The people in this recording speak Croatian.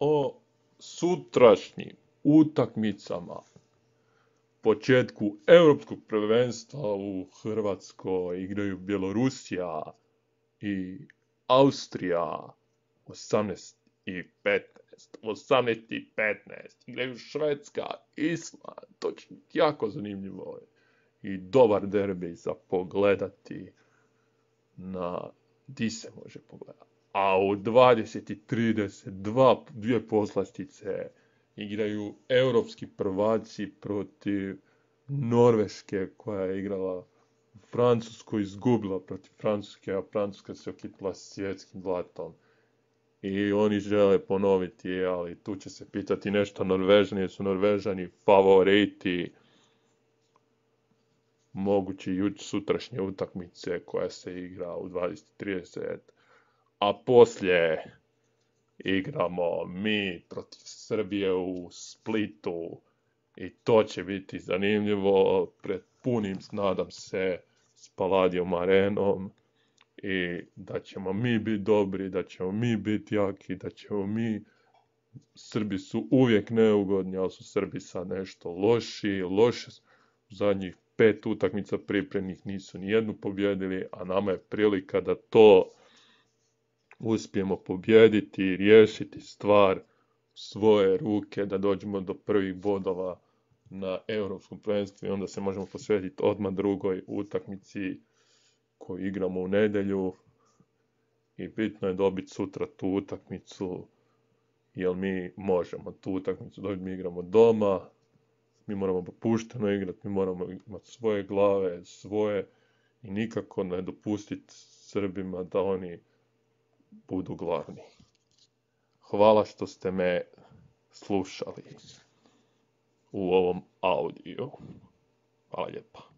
o sutrašnjim utakmicama, početku europskog prvenstva. U Hrvatskoj igraju Bjelorusija i Austrija 18:15. Igraju Švedska, Island, to će biti jako zanimljivo i dobar derbi za pogledati di se može pogledati. A u 20:30 dvije poslastice igraju europski prvaci protiv Norveške, koja je igrala u Francuskoj, izgubila protiv Francuske, a Francuska se okitila svjetskim zlatom. I oni žele ponoviti, ali tu će se pitati nešto Norvežani, jer su Norvežani favoriti mogući sutrašnje utakmice koja se igra u 20:30. A poslije igramo mi protiv Srbije u Splitu i to će biti zanimljivo pred punim, nadam se, Spaladium arenom i da ćemo mi biti dobri, da ćemo mi biti jaki, da ćemo mi, Srbi su uvijek neugodni, ali su Srbi sad nešto loše zadnjih 5 utakmica pripremnih nisu ni jednu pobjedili, a nama je prilika da to uspijemo pobijediti i riješiti stvar svoje ruke, da dođemo do prvih bodova na europskom prvenstvu i onda se možemo posvetiti odmah drugoj utakmici koju igramo u nedjelju. I bitno je dobiti sutra tu utakmicu, jer mi možemo tu utakmicu dobiti, mi igramo doma, mi moramo pošteno igrati, mi moramo imati svoje glave, svoje, i nikako ne dopustiti Srbima da oni budu glavni. Hvala što ste me slušali u ovom audiju. Hvala lijepa.